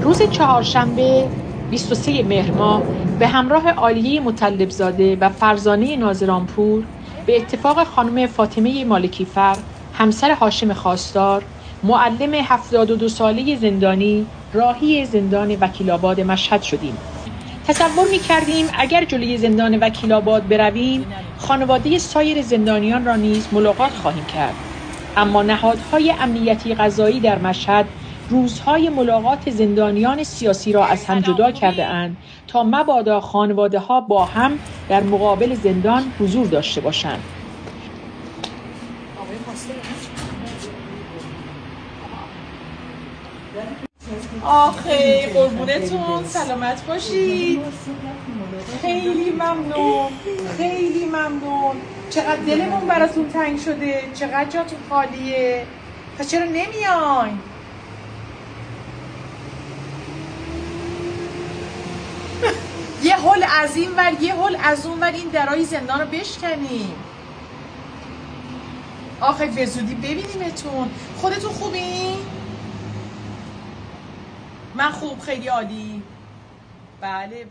روز چهارشنبه 23 مهر ماه به همراه عالیه مطلبزاده و فرزانه ناظرانپور به اتفاق خانم فاطمه مالکی‌فر، همسر هاشم خواستار، معلم 72 ساله زندانی، راهی زندان وکیل‌آباد مشهد شدیم. تصور می‌کردیم اگر جلوی زندان وکیل‌آباد برویم، خانواده سایر زندانیان را نیز ملاقات خواهیم کرد. اما نهادهای امنیتی قضایی در مشهد روزهای ملاقات زندانیان سیاسی را از هم جدا کرده اند تا مبادا خانواده‌ها با هم در مقابل زندان حضور داشته باشند. آخه قربونتون، سلامت باشید. خیلی ممنون، خیلی ممنون. چقدر دلمون براتون تنگ شده، چقدر جاتون خالیه. پس چرا نمیاین؟ یه هول از این ور یه هول از اون ور این درای زندان رو بشکنیم. آخه به زودی ببینیمتون. خودتون خوبین؟ من خوب، خیلی عالی. بله.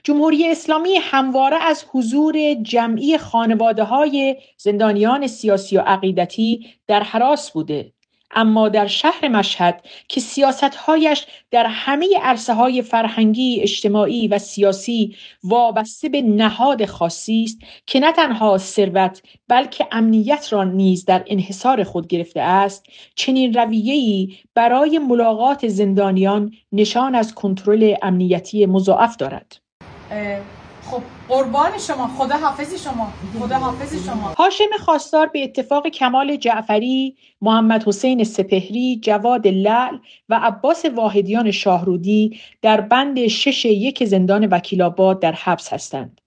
جمهوری اسلامی همواره از حضور جمعی خانواده‌های زندانیان سیاسی و عقیدتی در هراس بوده. اما در شهر مشهد که سیاست‌هایش در همه عرصه‌های فرهنگی، اجتماعی و سیاسی وابسته به نهاد خاصی است که نه تنها ثروت بلکه امنیت را نیز در انحصار خود گرفته است، چنین رویه‌ای برای ملاقات زندانیان نشان از کنترل امنیتی مضاعف دارد. خب قربان شما، خدا حافظ شما. هاشم خواستار به اتفاق کمال جعفری، محمد حسین سپهری، جواد لعل و عباس واحدیان شاهرودی در بند 6-1 زندان وکیل‌آباد در حبس هستند.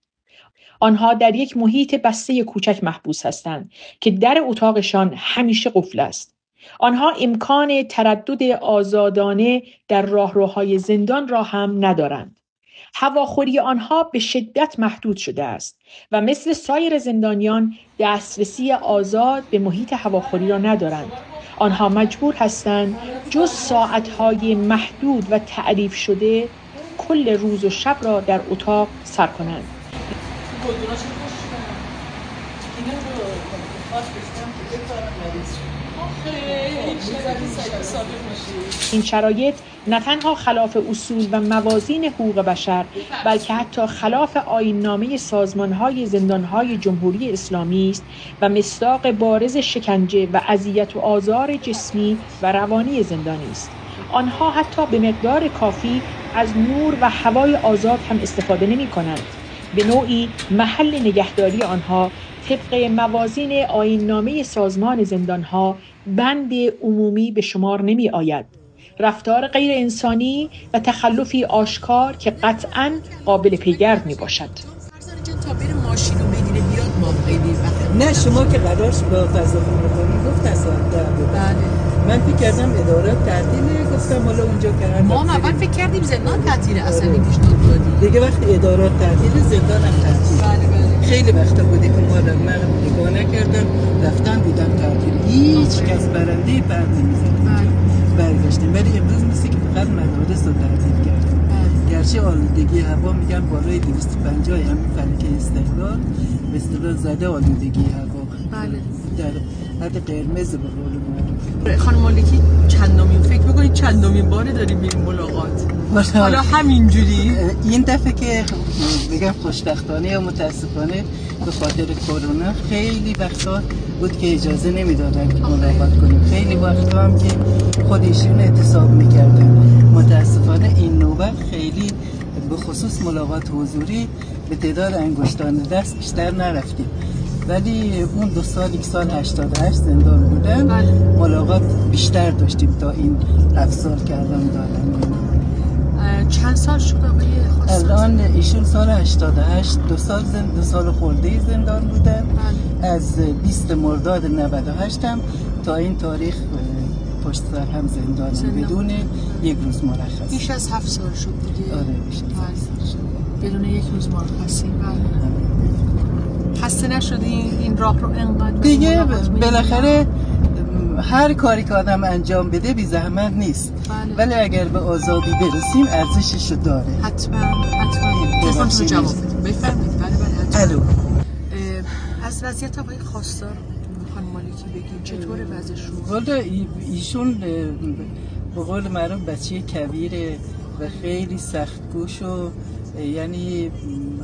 آنها در یک محیط بسته کوچک محبوس هستند که در اتاقشان همیشه قفل است. آنها امکان تردد آزادانه در راهروهای زندان را هم ندارند. هواخوری آنها به شدت محدود شده است و مثل سایر زندانیان دسترسی آزاد به محیط هواخوری را ندارند. آنها مجبور هستند جز ساعتهای محدود و تعریف شده کل روز و شب را در اتاق سر کنند. این شرایط نه تنها خلاف اصول و موازین حقوق بشر بلکه حتی خلاف آیین‌نامه سازمان‌های زندان‌های جمهوری اسلامی است و مصداق بارز شکنجه و اذیت و آزار جسمی و روانی زندانی است. آنها حتی به مقدار کافی از نور و هوای آزاد هم استفاده نمی‌کنند. به نوعی محل نگهداری آنها طبق موازین آیین‌نامه سازمان زندان‌ها بند عمومی به شمار نمی آید. رفتار غیر انسانی و تخلفی آشکار که قطعاً قابل پیگرد می باشد. تا بره ماشینو بگیره بیاد ما خیلی وقت. نه شما که قرارش با فضا خونخوری گفت تصاحب کرده. بله. من فکر کردم ادارات تعطیله، گفتم حالا اونجا که ما اول فکر کردیم زندان تعطیله، اصلا پیشنهاد دادی. دیگه وقتی ادارات تعطیله زندان هم تعطیله. بله. خیلی وقتا بوده که ما من نگاه نکردم، رفتن دیدم تعطیل. هیچ کس برنده پرده نمی‌زد. برگشتیم ولی امروز مثل که فقط مدارس رو تعطیل کردن. گرچه آلودگی هوا میگن بالای 250 همین فلکه استقلال به اصطلاح زده آلودگی هوا. بله. در حد قرمز به قول معروف. خانم مالکی چندمین فکر می‌کنید چندمین باره داریم میریم ملاقات؟ حالا همینجوری این دفعه که بگم خوشبختانه یا متاسفانه به خاطر کرونا خیلی وقتا بود که اجازه نمیدادن که ملاقات کنیم. خیلی وقتا هم که خودشون اعتصاب میکردن. متاسفانه این نوبت خیلی به خصوص ملاقات حضوری به تعداد انگشتان دست بیشتر نرفتیم. ولی اون 2 سال 1 سال 88 زندان بودن ملاقات بیشتر داشتیم تا این 7 سال کردن دارن. چند سال شد آقای خواستار؟ الان ایشون سال 88 2 سال خورده زندان بودن. از 20 مرداد 98 هم تا این تاریخ پشت سر هم زندان بدون یک روز مرخصی. بیش از 7 سال شد دیگه. آره بیش از 7 سال شد بدون یک روز مرخصی. خسته نشدین این راه رو انقدر دیگه؟ بالاخره هر کاری که آدم انجام بده بی زحمت نیست. بله. ولی اگر به آزادی برسیم ارزشش داره. حتما تلفن رو جواب بده. بفرمایید. بله حتما. الو. از وضعیت آقای خواستار خانم مالکی بگید چطوره وضعشون؟ والا ایشون به قول معروف بچه کبیره و خیلی سختگوش و یعنی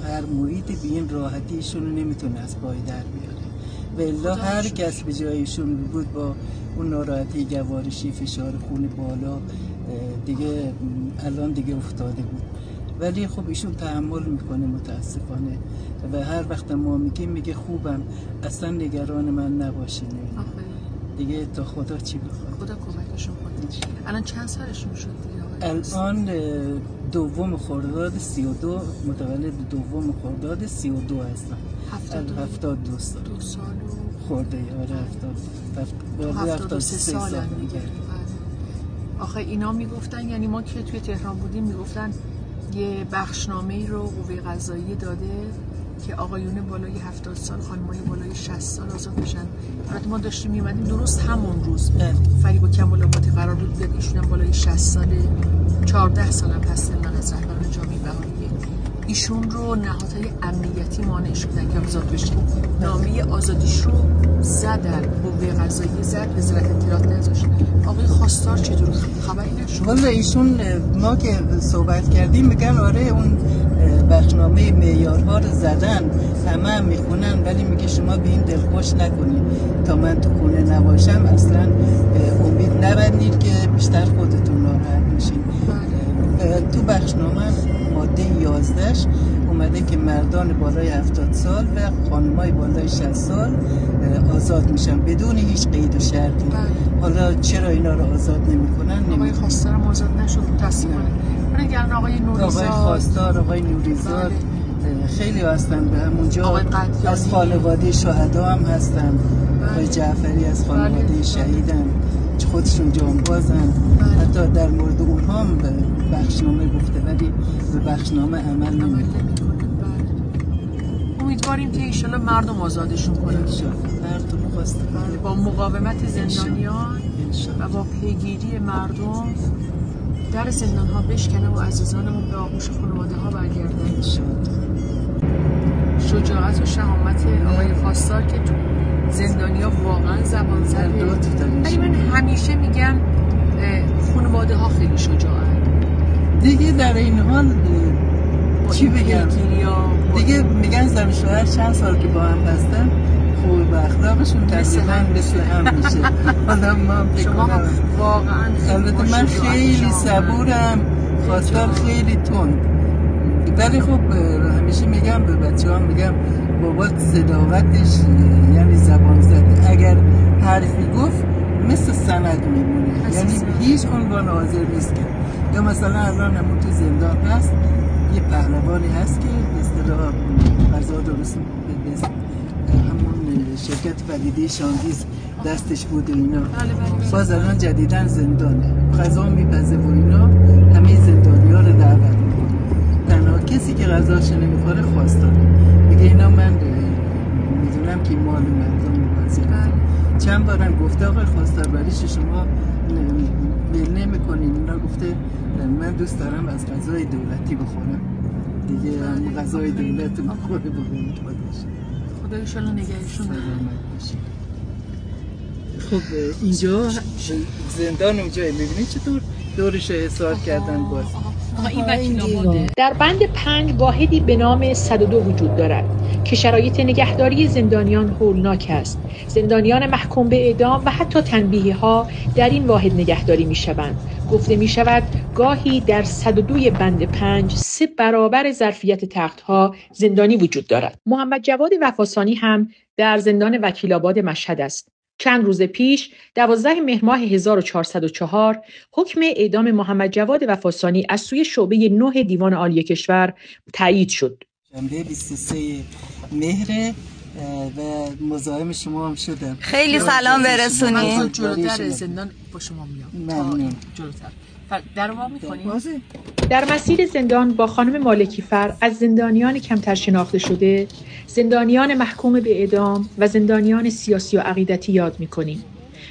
هر محیط به این راحتی ایشون نمیتونه از پای در بیاره. والله هر کس به جایشون بود با اون ناراحتی گوارشی فشار خون بالا دیگه الان دیگه افتاده بود. ولی خب ایشون تحمل میکنه متاسفانه و هر وقت ما میگیم میگه خوبم، اصلا نگران من نباشین دیگه، تا خدا چی بخواد. خدا کمکشون کنه. الان چند سالشون شد دیگه؟ الان دوم خرداد 32 متولد دوم خرداد 32 هستم. 72 سال. 2 سال خورده. آره 73 سال دیگه. آخه اینا میگفتن، یعنی ما که توی تهران بودیم میگفتن یه بخشنامه‌ای رو قوه قضاییه داده که آقایون بالای 70 سال خانمای بالای 60 سال آزاد بشن. البته ما داشتیم میومدیم درست همون روز فریب و کمال آبادی قرار بود بیاد، ایشون هم بالای 60 ساله، 14 سالم هست من از رهبران جامعه بهاییه. ایشون رو نهادهای امنیتی مانع شدن که آزاد بشه. نامه آزادیش رو زدن، قوه قضاییه زد، وزارت اطلاعات نذاشت. آقای خواستار چطور خبری نشد؟ والا ایشون ما که صحبت کردیم میگن آره اون بخشنامه معیارها رو زدن، همه میخونن، ولی میگه شما به این دلخوش نکنید تا من تو خونه نباشم اصلا امید نبندید که بیشتر خودتون ناراحت میشین. تو بخشنامه ماده 11 اومده که مردان بالای 70 سال و خانمای بالای 60 سال آزاد میشن بدون هیچ قید و شرطی. حالا چرا اینا رو آزاد نمیکنن؟ آقای خواستار آزاد نشد متاسفانه. من دیگه آقای نوریزاد، آقای خواستار، آقای نوریزاد خیلی هستن به همونجا، از خانواده شهدا هم هستن. آقای جعفری از خانواده شهیدن، خودشون جانبازن. حتی در مورد اونها هم به بخشنامه گفته ولی به بخشنامه عمل نمیکنه. امیدواریم که ایشالا مردم آزادشون کنن. مردم خواسته با مقاومت زندانیان و با پیگیری مردم در زندان ها بشکنه و عزیزانمون به آغوش خانواده ها برگردن. شجاعت و شهامت آقای خواستار که تو زندانیا واقعا زبان زده. ولی من همیشه میگم خانواده ها خیلی شجاعن دیگه. در این حال چی بگم دیگه، میگن زن شوهر چند سال که با هم هستن خوب و اخلاقشون تقریبا مثل هم میشه. حالا ما شما واقعا البته من خیلی صبورم، خواستار خیلی تند، ولی خب همیشه میگم به بچه‌ها میگم بابات صداقتش یعنی زبان زده، اگر حرفی گفت مثل سند میمونه، یعنی هیچ عنوان حاضر نیست. یا مثلا الان همون تو زندان هست یه پهلوانی هست که به اصطلاح غذا درست همون شرکت پدیده شاندیز دستش بود و اینا، باز الان جدیدن زندانه، غذا میپزه و اینا، همه زندانی‌ها رو دعوت میکنه. تنها کسی که غذاشو نمیخوره خواستاره، میگه اینا من میدونم که مال مردم بازی. چند بارم گفته آقای خواستار برایش شما میل نمیکنین؟ اینا گفته من دوست دارم از غذای دولتی بخورم دیگه، هم غذای دولت بخوره بخورم. خدا ایشالا نگهشون خب اینجا زندان اونجا میبینید چطور دورش حصار کردن باز. در بند 5 واحدی به نام 102 وجود دارد که شرایط نگهداری زندانیان هولناک است. زندانیان محکوم به اعدام و حتی تنبیه‌ها در این واحد نگهداری می‌شوند. گفته می‌شود گاهی در 102 بند 5 3 برابر ظرفیت تخت‌ها زندانی وجود دارد. محمد جواد وفاثانی هم در زندان وکیل‌آباد مشهد است. چند روز پیش 12 مهر ماه 1404 حکم اعدام محمد جواد وفاثانی از سوی شعبه 9 دیوان عالی کشور تایید شد. شنبه 23 مهر و مزاحم شما هم شدم. خیلی سلام برسونید. جلوتر زندان با شما میام. ممنون. جلوتر. در وا می‌کنیم. در مسیر زندان با خانم مالکی‌فر از زندانیان کمتر شناخته شده، زندانیان محکوم به اعدام و زندانیان سیاسی و عقیدتی یاد می‌کنیم.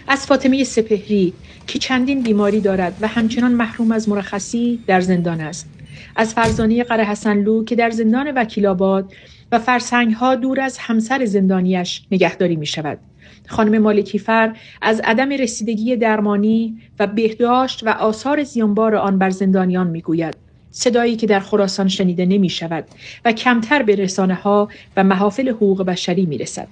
از فاطمه سپهری که چندین بیماری دارد و همچنان محروم از مرخصی در زندان است. از فرزانه قره حسنلو که در زندان وکیل‌آباد و فرسنگ‌ها دور از همسر زندانیش نگهداری می‌شود. خانم مالکی‌فر از عدم رسیدگی درمانی و بهداشت و آثار زیانبار آن بر زندانیان می‌گوید. صدایی که در خراسان شنیده نمی‌شود و کمتر به رسانه‌ها و محافل حقوق بشری می‌رسد.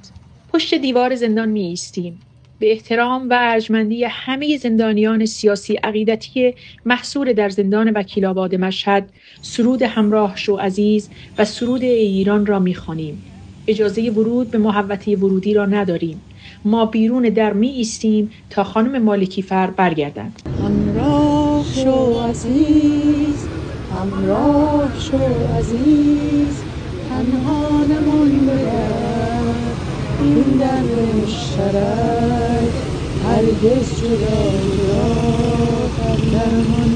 پشت دیوار زندان می‌ایستیم. به احترام و ارجمندی همه زندانیان سیاسی عقیدتی محصور در زندان وکیل‌آباد مشهد، سرود همراه شو عزیز و سرود ایران را می‌خوانیم. اجازه ورود به محوطه ورودی را نداریم. ما بیرون در می ایستیم تا خانم مالکی‌فر برگردند. همراه شو عزیز، همراه شو عزیز، تنها نمانده این در مشترک، هرگز جدا درمان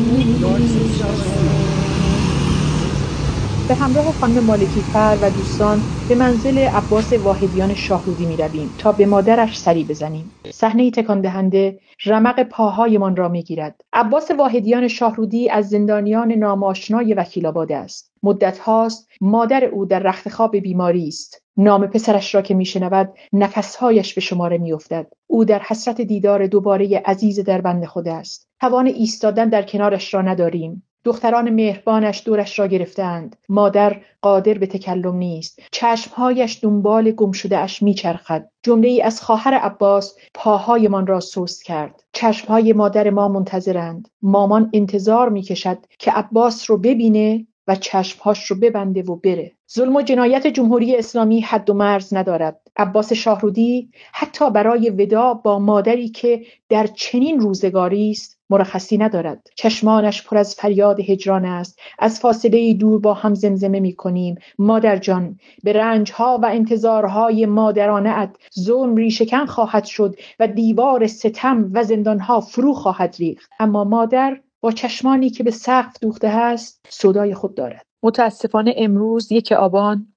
به همراه خانم مالکی‌فر و دوستان به منزل عباس واحدیان شاهرودی می رویم تا به مادرش سری بزنیم. صحنه تکان دهنده رمق پاهایمان را می گیرد. عباس واحدیان شاهرودی از زندانیان ناماشنای وکیل‌آباد است. مدت هاست مادر او در رختخواب بیماری است. نام پسرش را که می شنود نفسهایش به شماره می افتد. او در حسرت دیدار دوباره عزیز در بند خود است. توان ایستادن در کنارش را نداریم. دختران مهربانش دورش را گرفتند. مادر قادر به تکلم نیست. چشمهایش دنبال گم شده اش میچرخد. جمله ای از خواهر عباس پاهایمان را سست کرد. چشمهای مادر ما منتظرند. مامان انتظار میکشد که عباس رو ببینه و چشمهاش رو ببنده و بره. ظلم و جنایت جمهوری اسلامی حد و مرز ندارد. عباس شاهرودی حتی برای وداع با مادری که در چنین روزگاری است مرخصی ندارد. چشمانش پر از فریاد هجران است. از فاصله دور با هم زمزمه می کنیم: مادر جان، به رنجها و انتظارهای مادرانه‌ات ظلم ریشه‌کن خواهد شد و دیوار ستم و زندانها فرو خواهد ریخت. اما مادر با چشمانی که به سقف دوخته است سودای خود دارد. متاسفانه امروز 1 آبان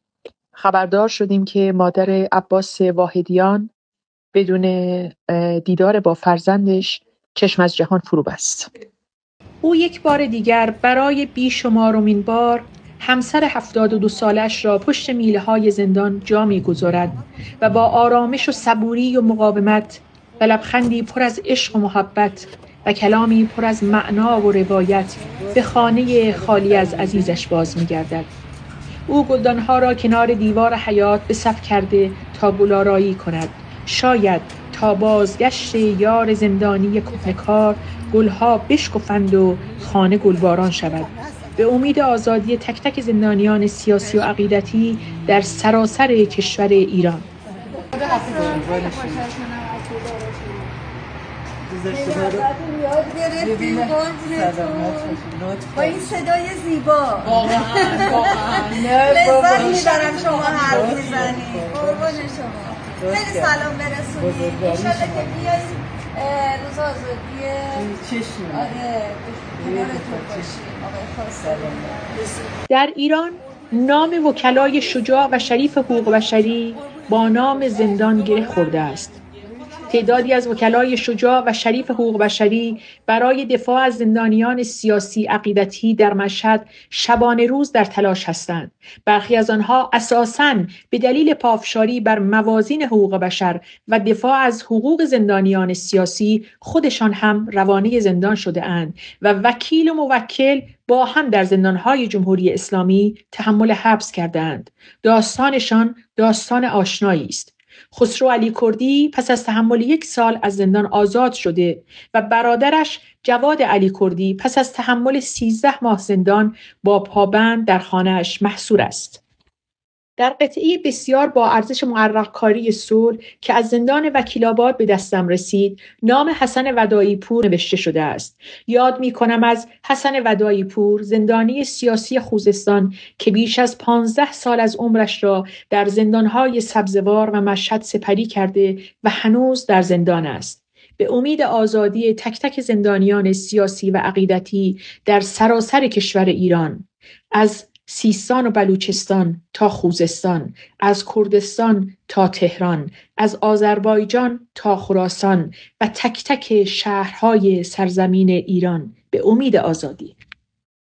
خبردار شدیم که مادر عباس واحدیان بدون دیدار با فرزندش چشم از جهان فرو بست. او یک بار دیگر برای بیشمارمین بار همسر 72 سالش را پشت میله‌های زندان جا می‌گذارد و با آرامش و صبوری و مقاومت و لبخندی پر از عشق و محبت و کلامی پر از معنا و روایت به خانه خالی از عزیزش باز می‌گردد. او گلدانها را کنار دیوار حیاط به صف کرده تا گل‌آرایی کند. شاید تا بازگشت یار زندانی کهنه‌کار گلها بشکفند و خانه گلباران شود. به امید آزادی تک تک زندانیان سیاسی و عقیدتی در سراسر کشور ایران. با این صدای زیبا لذت میبرم شما حرف میزنید. قربان شما. خیلی سلام برسونید. انشالله که بیایید روز آزادی کنارتون باشیم. آقای خواستگاری. در ایران نام وکلای شجاع و شریف حقوق بشری با نام زندان گره خورده است. تعدادی از وکلای شجاع و شریف حقوق بشری برای دفاع از زندانیان سیاسی عقیدتی در مشهد شبانه روز در تلاش هستند. برخی از آنها اساساً به دلیل پافشاری بر موازین حقوق بشر و دفاع از حقوق زندانیان سیاسی خودشان هم روانه زندان شده اند و وکیل و موکل با هم در زندانهای جمهوری اسلامی تحمل حبس کردند. داستانشان داستان آشنایی است. خسرو علی کردی پس از تحمل 1 سال از زندان آزاد شده و برادرش جواد علی کردی پس از تحمل 13 ماه زندان با پابند در خانه‌اش محصور است. در قطعه بسیار با ارزش معرق‌کاری صلح که از زندان وکیل‌آباد به دستم رسید، نام حسن وداعی پور نوشته شده است. یاد می‌کنم از حسن وداعی پور، زندانی سیاسی خوزستان که بیش از 15 سال از عمرش را در زندان‌های سبزوار و مشهد سپری کرده و هنوز در زندان است. به امید آزادی تک تک زندانیان سیاسی و عقیدتی در سراسر کشور ایران، از سیستان و بلوچستان تا خوزستان، از کردستان تا تهران، از آذربایجان تا خراسان و تک تک شهرهای سرزمین ایران، به امید آزادی.